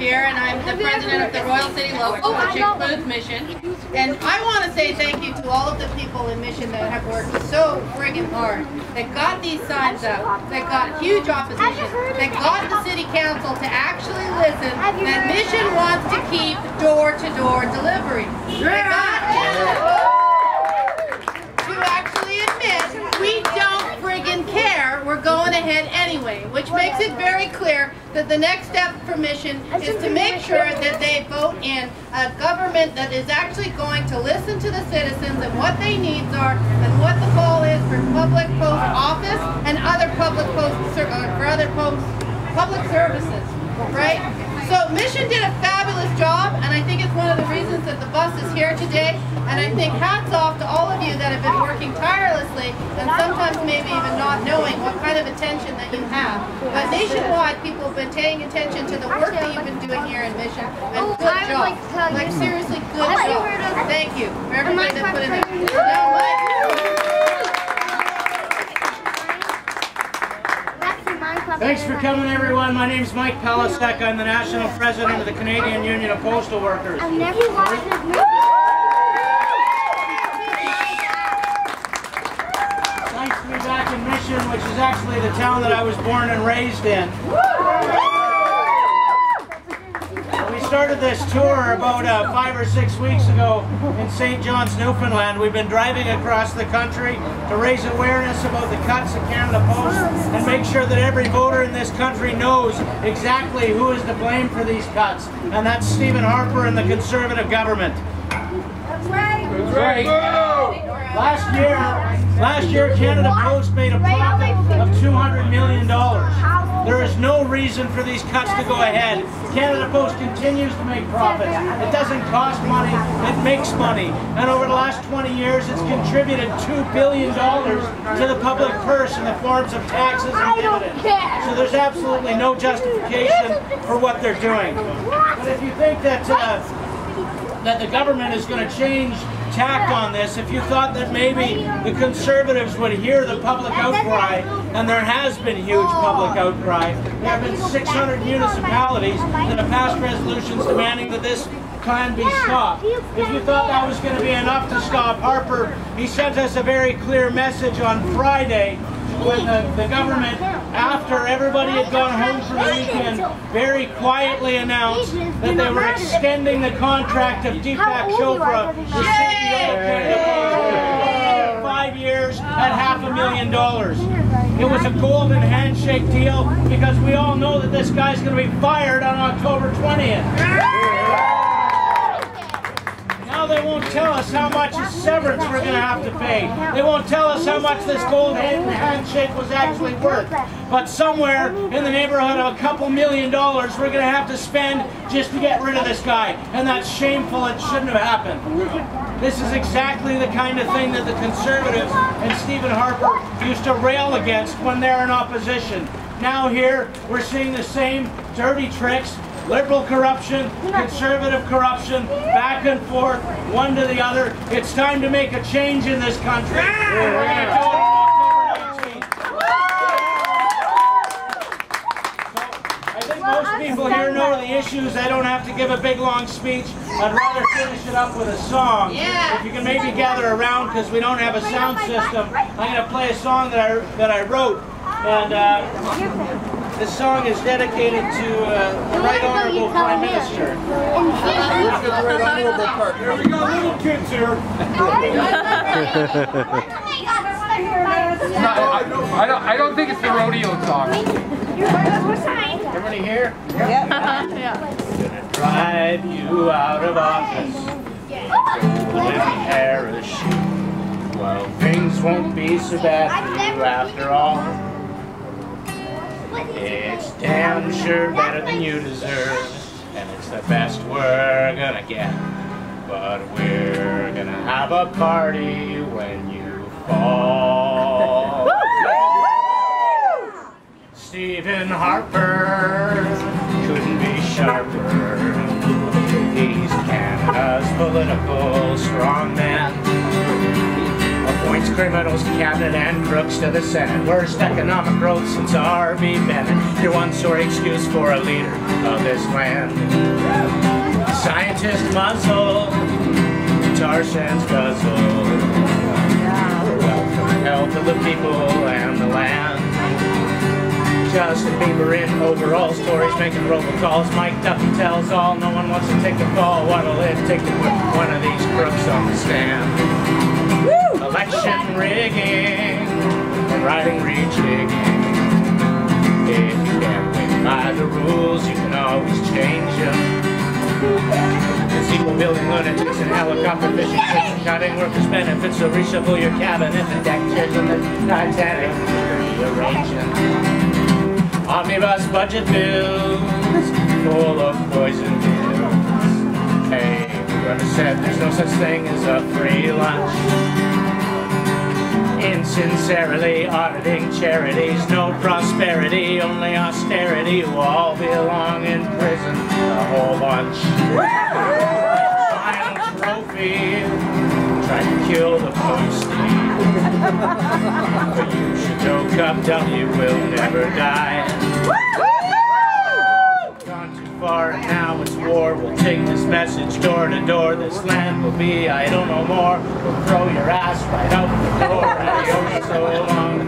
here, and I'm the president of the Royal City Local, which includes Mission. And I want to say thank you to all of the people in Mission that have worked so friggin' hard, that got these signs up, that got huge opposition, that got the City Council to actually listen that Mission wants to keep door-to-door delivery. They got to actually admit we don't friggin' care, we're going ahead anyway, which makes it very clear that the next step for Mission is to make sure that they vote in a government that is actually going to listen to the citizens and what their needs are and what the goal is for public post office and other public public services, right? So Mission did a fabulous job, and I think it's one of the reasons that the bus is here today. And I think hats off to all of you that have been working tirelessly and sometimes maybe even not knowing what kind of attention that you have. But nationwide, people have been paying attention to the work that you've been doing here in Mission. And good job. Like seriously, good job. Thank you for everybody that put in there. Thanks for coming, everyone. My name is Mike Palasek. I'm the National President of the Canadian Union of Postal Workers. I've never watched this movie. Nice to be back in Mission, which is actually the town that I was born and raised in. We started this tour about 5 or 6 weeks ago in St. John's, Newfoundland. We've been driving across the country to raise awareness about the cuts at Canada Post and make sure that every voter in this country knows exactly who is to blame for these cuts. And that's Stephen Harper and the Conservative government. That's right. That's right. Last year Canada Post made a profit of $200 million. There is no reason for these cuts to go ahead. Canada Post continues to make profit. It doesn't cost money, it makes money. And over the last 20 years, it's contributed $2 billion to the public purse in the forms of taxes and dividends. So there's absolutely no justification for what they're doing. But if you think that the government is going to change tact on this, if you thought that maybe the Conservatives would hear the public outcry, and there has been huge public outcry. There have been 600 municipalities that have passed resolutions demanding that this plan be stopped. If you thought that was going to be enough to stop Harper, he sent us a very clear message on Friday when the government, after everybody had gone home for the weekend, very quietly announced that they were extending the contract of Deepak Chopra, the CEO of Canada Post, 5 years at $500,000. It was a golden handshake deal because we all know that this guy's going to be fired on October 20th. Now they won't tell us how much severance we're going to have to pay. They won't tell us how much this golden handshake was actually worth. But somewhere in the neighborhood of a couple $1 million we're going to have to spend just to get rid of this guy. And that's shameful. It shouldn't have happened. This is exactly the kind of thing that the Conservatives and Stephen Harper used to rail against when they're in opposition. Now here we're seeing the same dirty tricks. Liberal corruption, Conservative corruption, back and forth, one to the other. It's time to make a change in this country. We're going to do it on October 19th. So, I think most people here know the issues. I don't have to give a big long speech. I'd rather finish it up with a song. If you can maybe gather around, because we don't have a sound system, I'm going to play a song that I wrote. And this song is dedicated to the Right Honourable Prime Minister. Here we go, little kids here. I don't think it's the rodeo song. Everybody here? Yep. Gonna drive you out of office. Live perish. Well, things won't be so bad for you after all. It's damn sure better than you deserve, and it's the best we're gonna get. But we're gonna have a party when you fall. Stephen Harper couldn't be sharper. He's Canada's political strongman. Appoints criminals to cabinet and crooks to the Senate. Worst economic growth since R.B. Bennett. Your one sore excuse for a leader of this land. Scientists muzzle, tar sands guzzle, for wealth and health of the people and the land. Justin Bieber in overall stories, making robocalls. Mike Duffy tells all, no one wants to take the call. What'll it take to put one of these crooks on the stand? Woo! Election rigging and writing rejigging. If you can't win by the rules, you can always change them. Sequel building lunatics and helicopter fishing trips and cutting workers' benefits, so reshuffle your cabinet and deck chairs on the Titanic, rearranging. Omnibus budget bills full of poison pills. Hey, whoever said there's no such thing as a free lunch? Insincerely auditing charities, no prosperity, only austerity. You all belong in prison, a whole bunch. Final trophy, try to kill the postie. But you should know CUPW will never die. Gone too far and now it's war. We'll take this message door to door. This land will be idle no more. We'll throw your ass right out the door. Adios, so long.